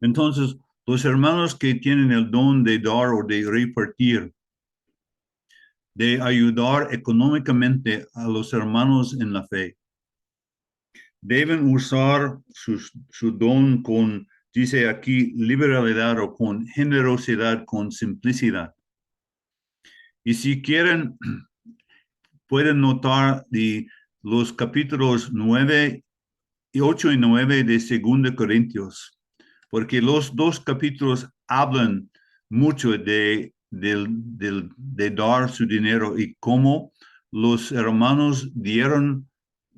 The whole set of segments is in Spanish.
Entonces, los hermanos que tienen el don de dar o de repartir, de ayudar económicamente a los hermanos en la fe, deben usar su don con, dice aquí, liberalidad o con generosidad, con simplicidad. Y si quieren, pueden notar de los capítulos 8 y 9 de 2 Corintios, porque los dos capítulos hablan mucho de dar su dinero y cómo los hermanos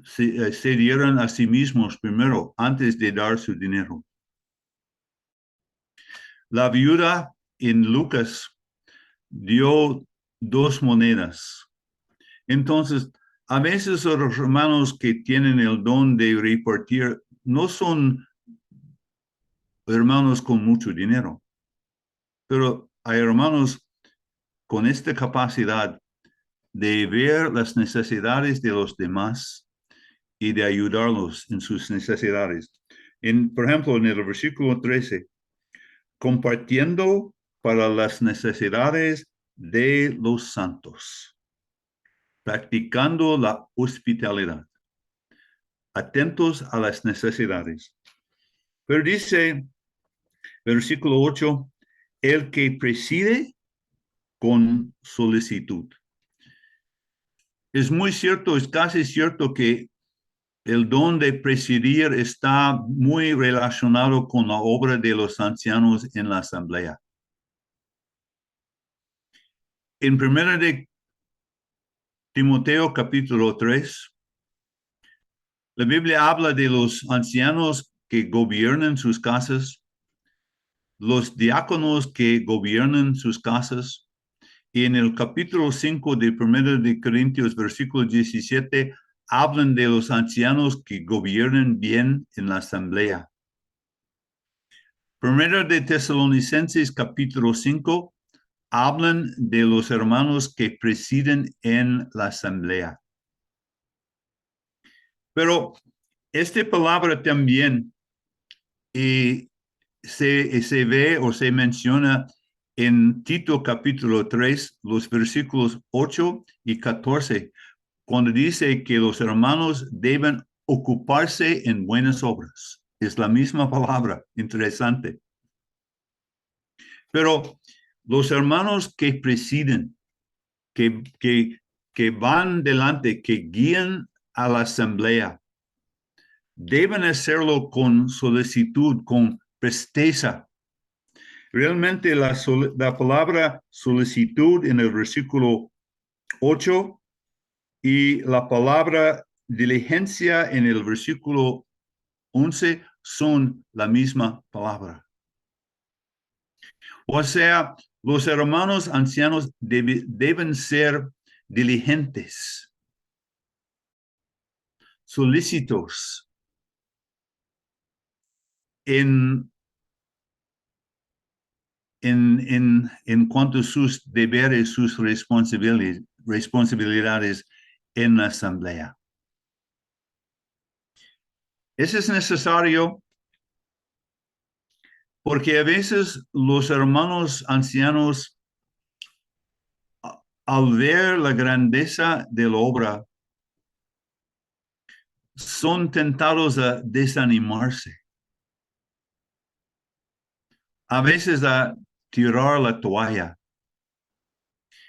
se dieron a sí mismos primero antes de dar su dinero. La viuda en Lucas dio 2 monedas. Entonces, a veces los hermanos que tienen el don de repartir no son hermanos con mucho dinero, pero hay hermanos con esta capacidad de ver las necesidades de los demás y de ayudarlos en sus necesidades. Por ejemplo, en el versículo 13, compartiendo para las necesidades de los santos, practicando la hospitalidad, atentos a las necesidades. Pero dice, versículo 8, el que preside con solicitud. Es muy cierto, es casi cierto que el don de presidir está muy relacionado con la obra de los ancianos en la asamblea. En 1 de Timoteo capítulo 3, la Biblia habla de los ancianos que gobiernan sus casas, los diáconos que gobiernan sus casas, y en el capítulo 5 de 1 de Corintios, versículo 17, hablan de los ancianos que gobiernan bien en la asamblea. 1 de Tesalonicenses, capítulo 5, hablan de los hermanos que presiden en la asamblea. Pero esta palabra también se ve o se menciona en Tito capítulo 3, los versículos 8 y 14, cuando dice que los hermanos deben ocuparse en buenas obras. Es la misma palabra, interesante. Pero los hermanos que presiden, que van delante, que guían a la asamblea, deben hacerlo con solicitud, con presteza. Realmente la palabra solicitud en el versículo 8 y la palabra diligencia en el versículo 11 son la misma palabra. O sea, los hermanos ancianos deben ser diligentes, solícitos en cuanto a sus deberes, sus responsabilidades en la asamblea. Eso es necesario porque a veces los hermanos ancianos, al ver la grandeza de la obra, son tentados a desanimarse. A veces a tirar la toalla.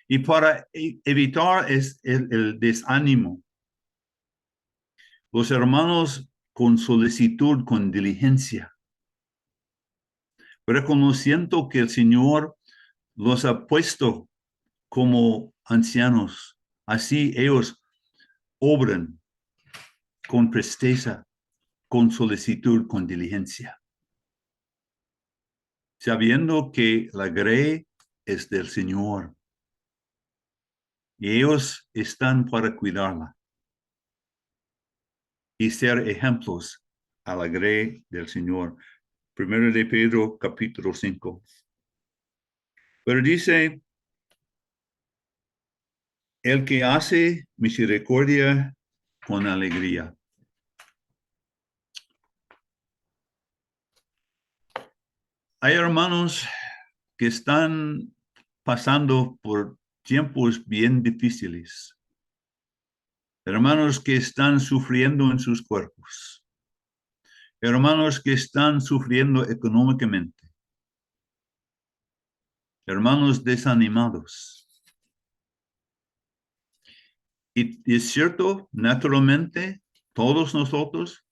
Y para evitar el desánimo, los hermanos con solicitud, con diligencia, reconociendo que el Señor los ha puesto como ancianos, así ellos obran con presteza, con solicitud, con diligencia, sabiendo que la grey es del Señor y ellos están para cuidarla y ser ejemplos a la grey del Señor. 1 de Pedro, capítulo 5. Pero dice, el que hace misericordia con alegría. Hay hermanos que están pasando por tiempos bien difíciles. Hermanos que están sufriendo en sus cuerpos. Hermanos que están sufriendo económicamente. Hermanos desanimados. Y es cierto, naturalmente, todos nosotros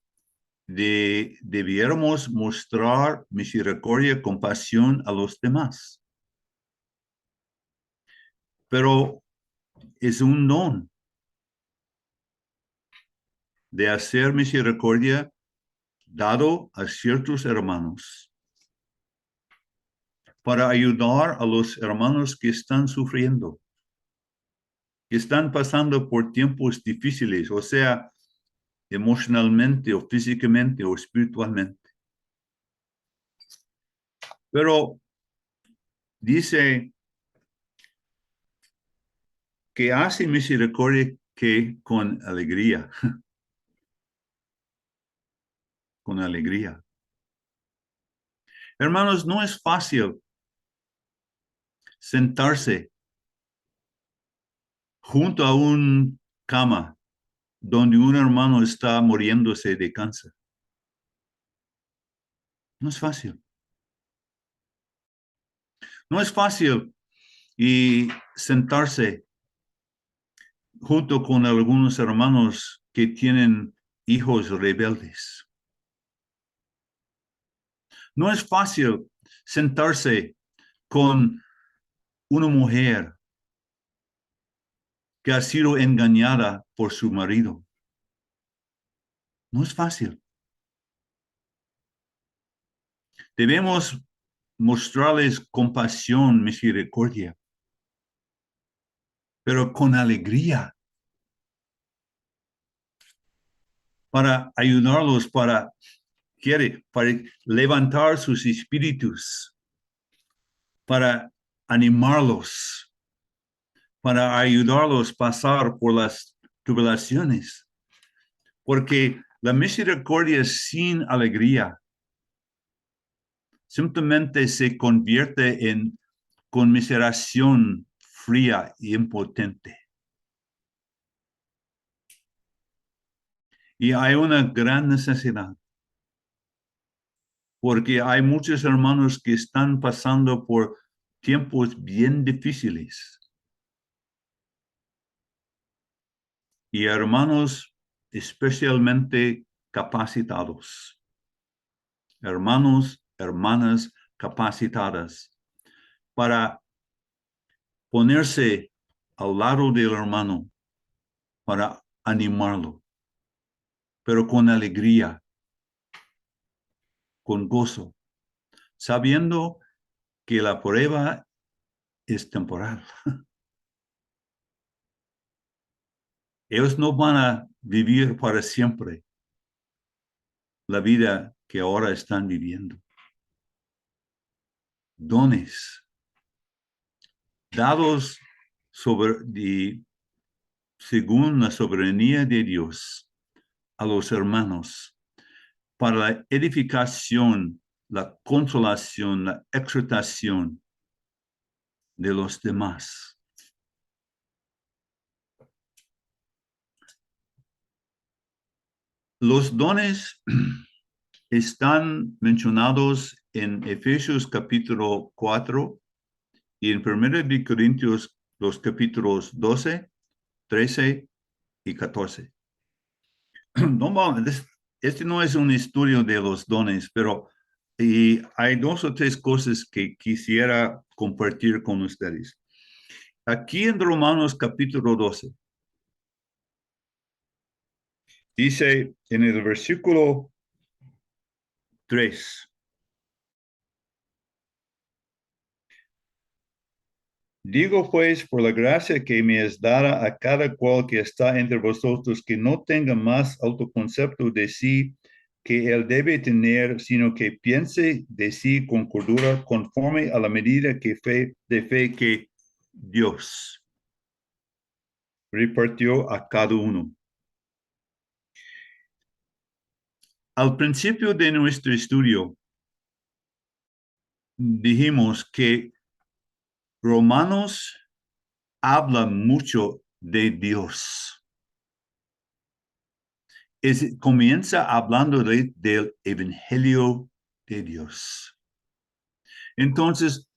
debiéramos mostrar misericordia, compasión a los demás. Pero es un don de hacer misericordia dado a ciertos hermanos para ayudar a los hermanos que están sufriendo, que están pasando por tiempos difíciles, o sea, emocionalmente o físicamente o espiritualmente. Pero dice que hace misericordia que con alegría, con alegría. Hermanos, no es fácil sentarse junto a una cama donde un hermano está muriéndose de cáncer. No es fácil. No es fácil y sentarse junto con algunos hermanos que tienen hijos rebeldes. No es fácil sentarse con una mujer que ha sido engañada por su marido. No es fácil. Debemos mostrarles compasión, misericordia, pero con alegría, para ayudarlos, para levantar sus espíritus, para animarlos, para ayudarlos a pasar por las tribulaciones. Porque la misericordia sin alegría simplemente se convierte en conmiseración fría e impotente. Y hay una gran necesidad, porque hay muchos hermanos que están pasando por tiempos bien difíciles. Y hermanos especialmente capacitados. Hermanos, hermanas capacitadas para ponerse al lado del hermano, para animarlo, pero con alegría, con gozo, sabiendo que la prueba es temporal. Ellos no van a vivir para siempre la vida que ahora están viviendo. Dones dados según la soberanía de Dios a los hermanos para la edificación, la consolación, la exhortación de los demás. Los dones están mencionados en Efesios capítulo 4 y en 1 de Corintios los capítulos 12, 13 y 14. Este no es un estudio de los dones, pero hay dos o tres cosas que quisiera compartir con ustedes. Aquí en Romanos capítulo 12, dice en el versículo 3, digo pues por la gracia que me es dada a cada cual que está entre vosotros, que no tenga más autoconcepto de sí que él debe tener, sino que piense de sí con cordura, conforme a la medida de fe que Dios repartió a cada uno. Al principio de nuestro estudio, dijimos que Romanos habla mucho de Dios. Comienza hablando del Evangelio de Dios. Entonces,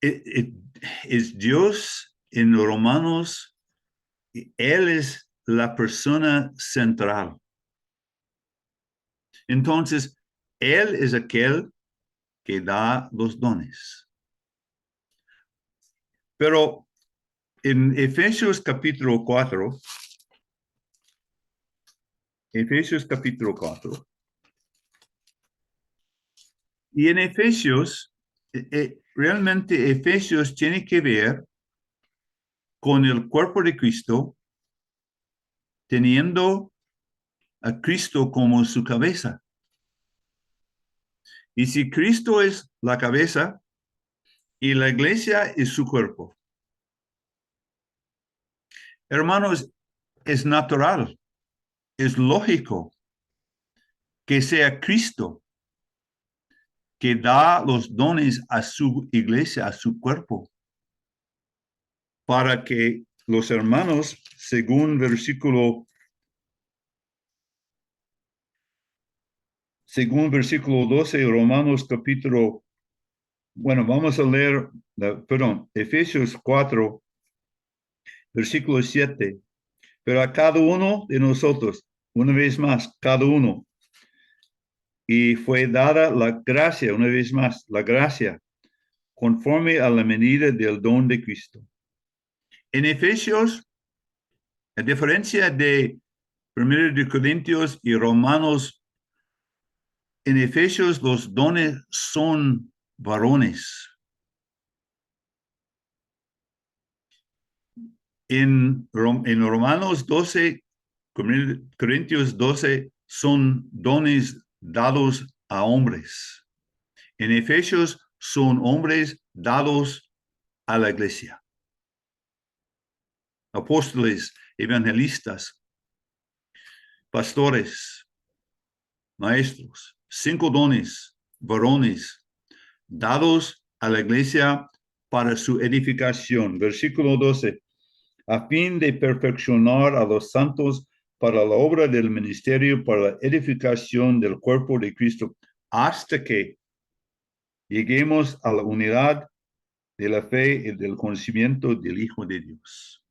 es Dios en Romanos, Él es la persona central. Entonces, Él es aquel que da los dones. Pero en Efesios capítulo 4, y en Efesios, realmente Efesios tiene que ver con el cuerpo de Cristo, teniendo a Cristo como su cabeza. Y si Cristo es la cabeza y la iglesia es su cuerpo, hermanos, es natural, es lógico que sea Cristo que da los dones a su iglesia, a su cuerpo, para que los hermanos, según versículo 12, Romanos capítulo, bueno, vamos a leer, Efesios 4, versículo 7. Pero a cada uno de nosotros, una vez más, cada uno, y fue dada la gracia, una vez más, la gracia, conforme a la medida del don de Cristo. En Efesios, a diferencia de 1 de Corintios y Romanos, en Efesios los dones son varones. En Romanos 12, Corintios 12, son dones dados a hombres. En Efesios son hombres dados a la iglesia. Apóstoles, evangelistas, pastores, maestros, 5 dones, varones, dados a la iglesia para su edificación. Versículo 12. A fin de perfeccionar a los santos para la obra del ministerio, para la edificación del cuerpo de Cristo, hasta que lleguemos a la unidad de la fe y del conocimiento del Hijo de Dios.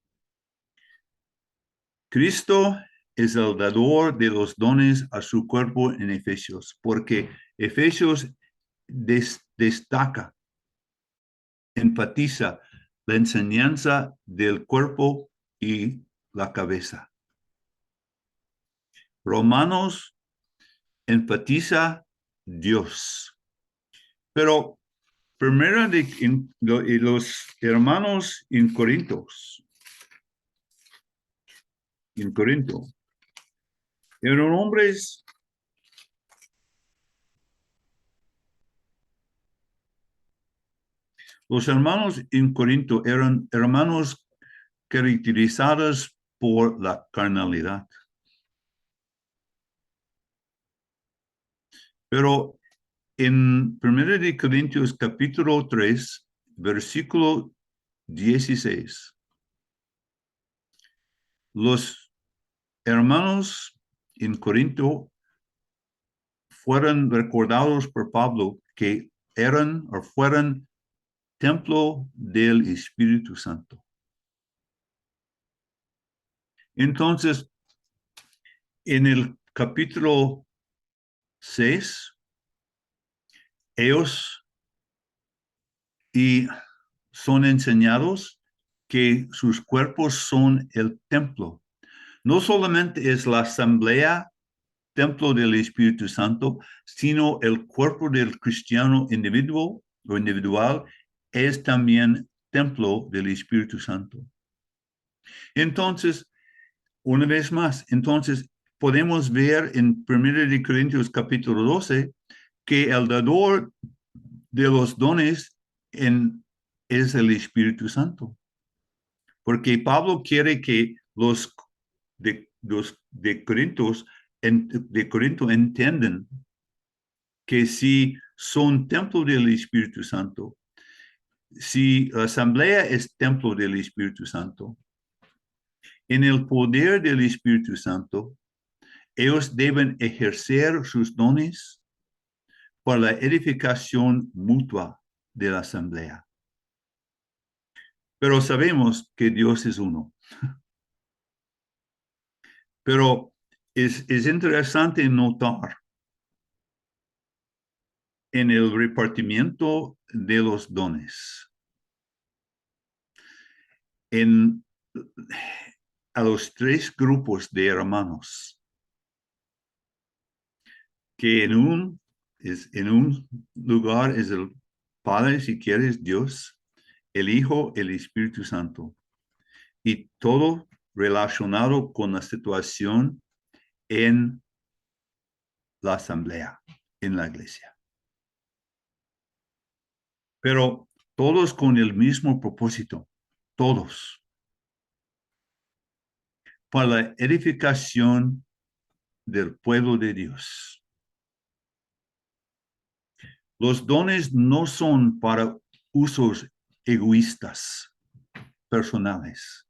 Cristo es el dador de los dones a su cuerpo en Efesios, porque Efesios destaca, enfatiza la enseñanza del cuerpo y la cabeza. Romanos enfatiza Dios. Pero primero los hermanos en Corinto, eran hombres los hermanos en Corinto eran hermanos caracterizados por la carnalidad. Pero en 1 de Corintios capítulo 3, versículo 16, los hermanos en Corinto fueron recordados por Pablo que eran o fueron templo del Espíritu Santo. Entonces, en el capítulo 6, ellos son enseñados que sus cuerpos son el templo. No solamente es la asamblea, templo del Espíritu Santo, sino el cuerpo del cristiano individual es también templo del Espíritu Santo. Entonces, una vez más, podemos ver en 1 de Corintios capítulo 12 que el dador de los dones es el Espíritu Santo. Porque Pablo quiere que los de Corinto entiendan que si son templo del Espíritu Santo. Si la asamblea es templo del Espíritu Santo, en el poder del Espíritu Santo, ellos deben ejercer sus dones para la edificación mutua de la asamblea. Pero sabemos que Dios es uno. Pero es interesante notar en el repartimiento de los dones, a los tres grupos de hermanos, que en un lugar es el Padre, si quieres, Dios, el Hijo, el Espíritu Santo, y todo relacionado con la situación en la asamblea, en la iglesia. Pero todos con el mismo propósito, todos, para la edificación del pueblo de Dios. Los dones no son para usos egoístas, personales.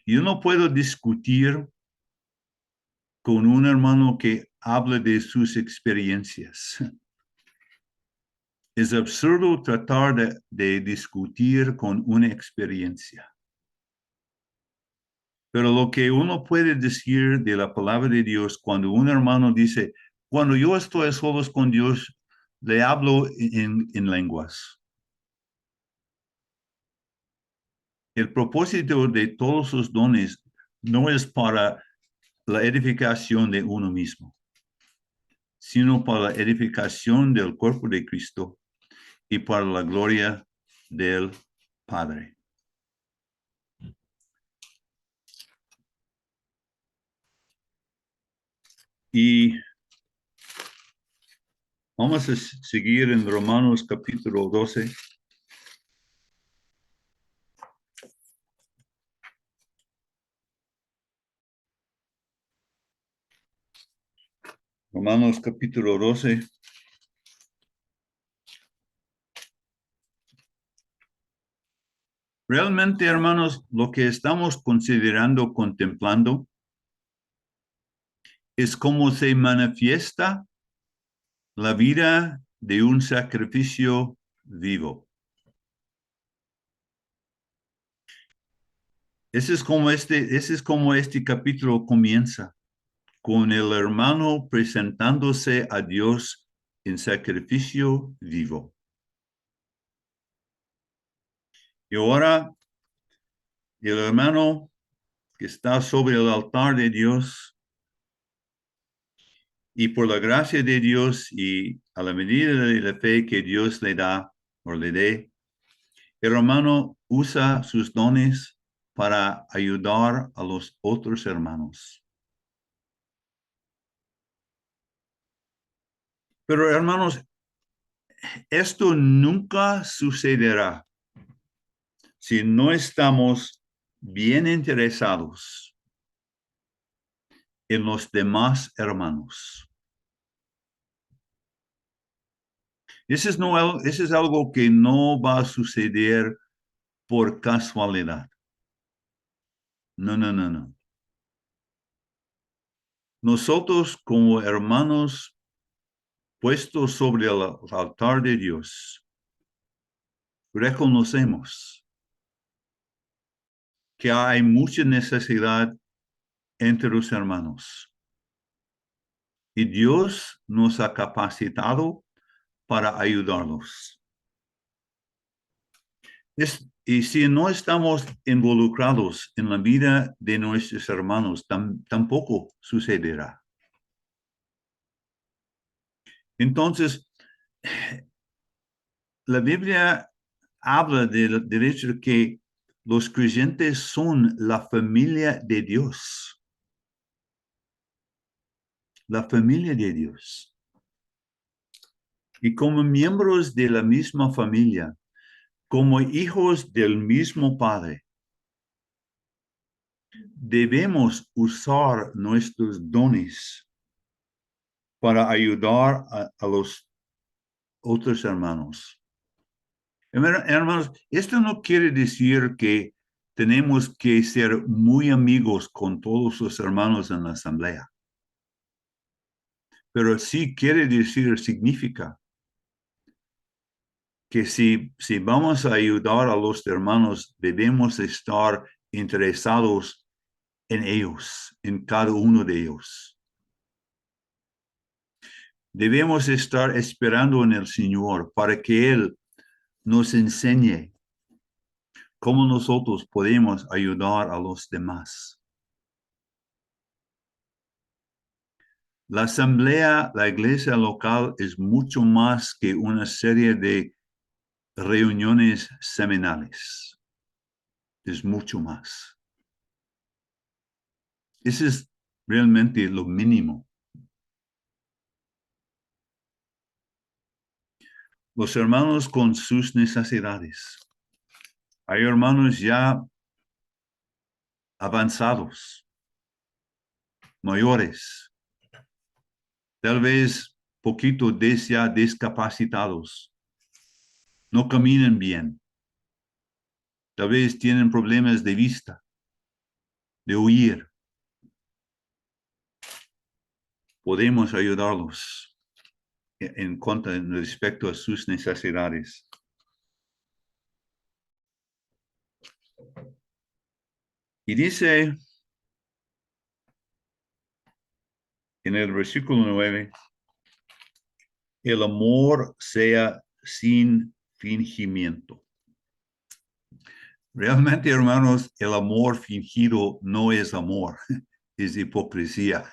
Yo no puedo discutir con un hermano que habla de sus experiencias. Es absurdo tratar de discutir con una experiencia. Pero lo que uno puede decir de la palabra de Dios cuando un hermano dice, cuando yo estoy a solos con Dios, le hablo en lenguas. El propósito de todos sus dones no es para la edificación de uno mismo, sino para la edificación del cuerpo de Cristo y para la gloria del Padre. Y vamos a seguir en Romanos capítulo 12. Romanos capítulo 12. Realmente, hermanos, lo que estamos considerando, contemplando, es cómo se manifiesta la vida de un sacrificio vivo. Ese es como este capítulo comienza, con el hermano presentándose a Dios en sacrificio vivo. Y ahora el hermano que está sobre el altar de Dios, y por la gracia de Dios y a la medida de la fe que Dios le da o le dé, el hermano usa sus dones para ayudar a los otros hermanos. Pero hermanos, esto nunca sucederá si no estamos bien interesados en los demás hermanos. Eso es algo que no va a suceder por casualidad. No, no, no, no. Nosotros como hermanos puestos sobre el altar de Dios, reconocemos que hay mucha necesidad entre los hermanos. Y Dios nos ha capacitado para ayudarlos. Y si no estamos involucrados en la vida de nuestros hermanos, tampoco sucederá. Entonces, la Biblia habla del hecho que los creyentes son la familia de Dios. La familia de Dios. Y como miembros de la misma familia, como hijos del mismo Padre, debemos usar nuestros dones para ayudar a los otros hermanos. Hermanos, esto no quiere decir que tenemos que ser muy amigos con todos los hermanos en la asamblea. Pero sí quiere decir, significa que si vamos a ayudar a los hermanos, debemos estar interesados en ellos, en cada uno de ellos. Debemos estar esperando en el Señor para que Él nos enseñe cómo nosotros podemos ayudar a los demás. La asamblea, la iglesia local es mucho más que una serie de reuniones semanales. Es mucho más. Eso es realmente lo mínimo. Los hermanos con sus necesidades. Hay hermanos ya avanzados, mayores, tal vez poquito ya discapacitados, no caminan bien, tal vez tienen problemas de vista, de oír. Podemos ayudarlos en cuanto respecto a sus necesidades. Y dice en el versículo 9, el amor sea sin fingimiento. Realmente, hermanos, el amor fingido no es amor, es hipocresía,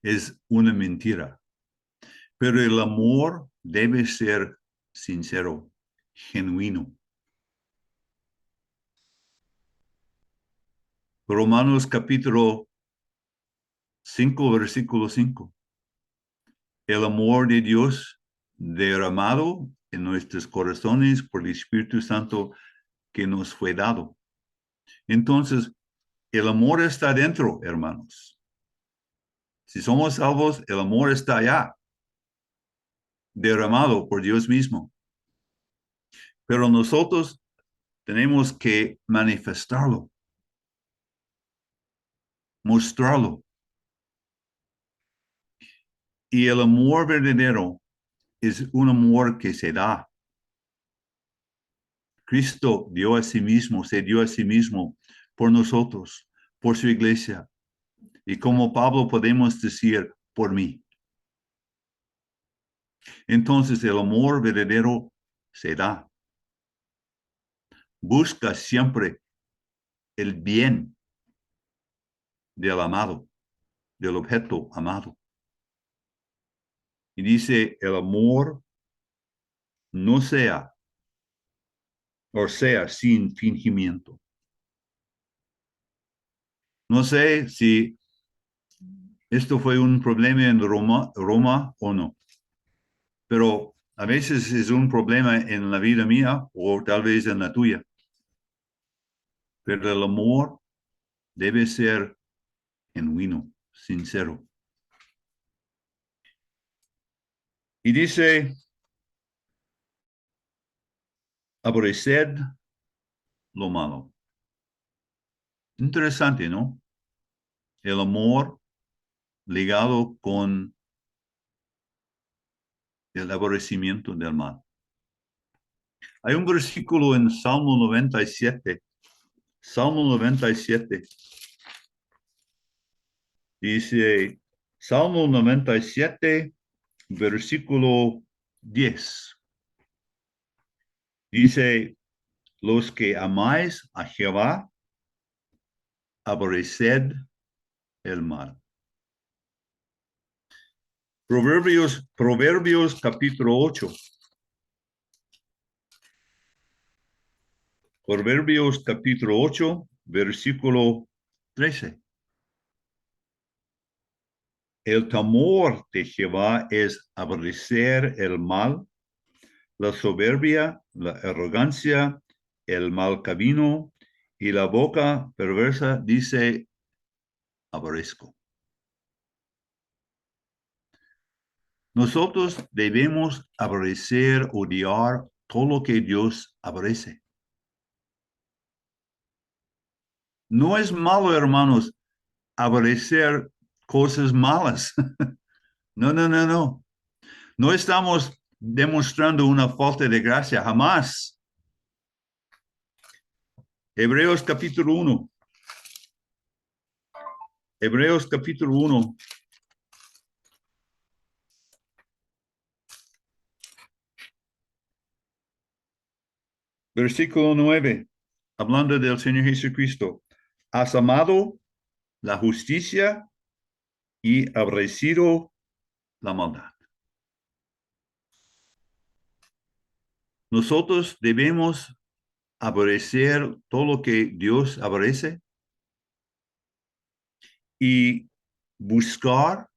es una mentira. Pero el amor debe ser sincero, genuino. Romanos capítulo 5, versículo 5. El amor de Dios derramado en nuestros corazones por el Espíritu Santo que nos fue dado. Entonces, el amor está dentro, hermanos. Si somos salvos, el amor está allá, derramado por Dios mismo. Pero nosotros tenemos que manifestarlo, mostrarlo. Y el amor verdadero es un amor que se da. Cristo dio a sí mismo, se dio a sí mismo por nosotros, por su iglesia. Y como Pablo podemos decir, por mí. Entonces el amor verdadero se da. Busca siempre el bien del amado, del objeto amado. Y dice, el amor no sea, o sea, sin fingimiento. No sé si esto fue un problema en Roma o no, pero a veces es un problema en la vida mía o tal vez en la tuya. Pero el amor debe ser genuino, sincero. Y dice, aborreced lo malo. Interesante, ¿no? El amor ligado con el aborrecimiento del mal. Hay un versículo en Salmo 97. Salmo 97. Dice, Salmo 97, versículo 10. Dice, los que amáis a Jehová, aborreced el mal. Proverbios capítulo 8. Proverbios capítulo 8, versículo 13. El temor de Jehová es aborrecer el mal, la soberbia, la arrogancia, el mal camino y la boca perversa dice aborrezco. Nosotros debemos aborrecer, odiar todo lo que Dios aborrece. No es malo, hermanos, aborrecer cosas malas. No, no, no, no. No estamos demostrando una falta de gracia, jamás. Hebreos capítulo 1. Hebreos capítulo 1. Versículo 9. Hablando del Señor Jesucristo. Has amado la justicia y aborrecido la maldad. Nosotros debemos aborrecer todo lo que Dios aborrece y buscar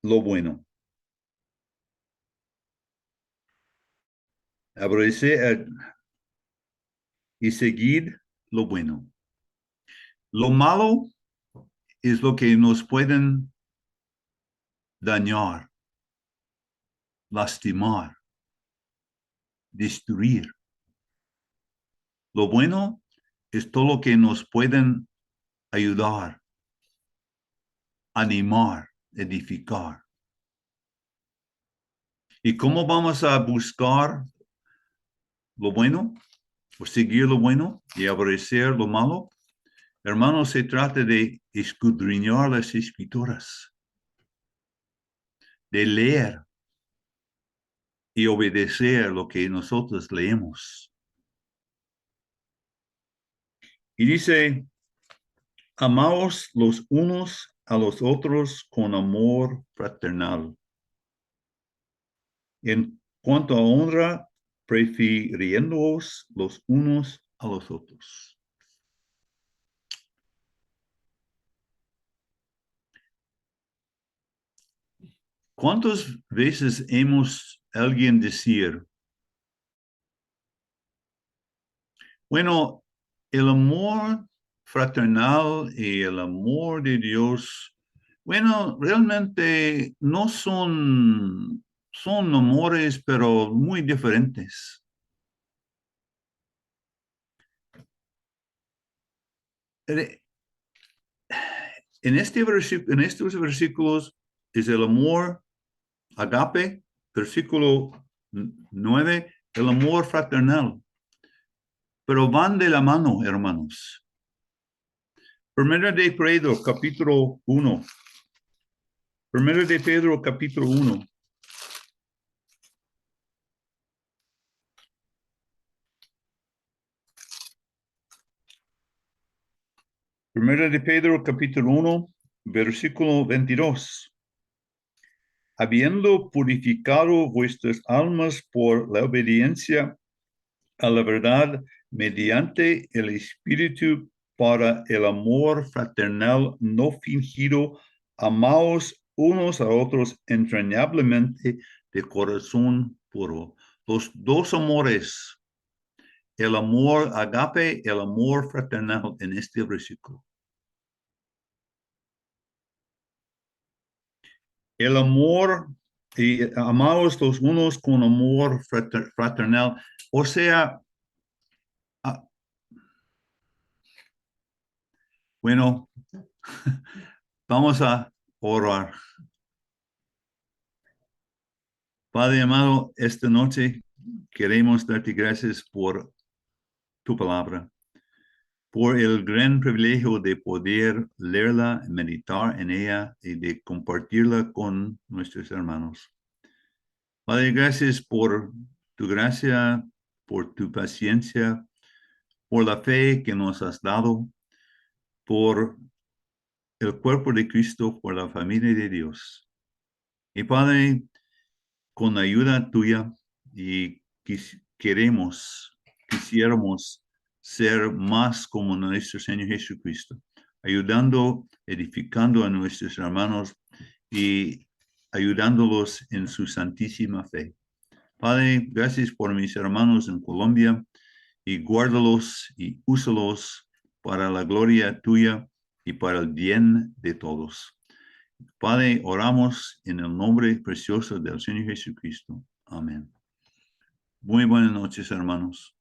lo bueno. Aborrecer y seguir lo bueno. Lo malo es lo que nos pueden dañar, lastimar, destruir. Lo bueno es todo lo que nos pueden ayudar, animar, edificar. ¿Y cómo vamos a buscar lo bueno? ¿O seguir lo bueno y aborrecer lo malo? Hermanos, se trata de escudriñar las escrituras, de leer y obedecer lo que nosotros leemos. Y dice, amaos los unos a los otros con amor fraternal. En cuanto a honra, prefiriéndoos los unos a los otros. ¿Cuántas veces hemos alguien decir, bueno, el amor fraternal y el amor de Dios, bueno, realmente no son amores, pero muy diferentes. En estos versículos es el amor agape, versículo 9, el amor fraternal. Pero van de la mano, hermanos. Primero de Pedro, capítulo 1. Primero de Pedro, capítulo 1. Primero de Pedro, capítulo 1, versículo 22. Habiendo purificado vuestras almas por la obediencia a la verdad mediante el Espíritu para el amor fraternal no fingido, amaos unos a otros entrañablemente de corazón puro. Los dos amores, el amor agape, el amor fraternal en este versículo. El amor y amaos los unos con amor fraternal, o sea, bueno, vamos a orar. Padre amado, esta noche queremos darte gracias por tu palabra, por el gran privilegio de poder leerla, meditar en ella y de compartirla con nuestros hermanos. Padre, gracias por tu gracia, por tu paciencia, por la fe que nos has dado, por el cuerpo de Cristo, por la familia de Dios. Y Padre, con la ayuda tuya y quisiéramos ser más como nuestro Señor Jesucristo, ayudando, edificando a nuestros hermanos y ayudándolos en su santísima fe. Padre, gracias por mis hermanos en Colombia y guárdalos y úsalos para la gloria tuya y para el bien de todos. Padre, oramos en el nombre precioso del Señor Jesucristo. Amén. Muy buenas noches, hermanos.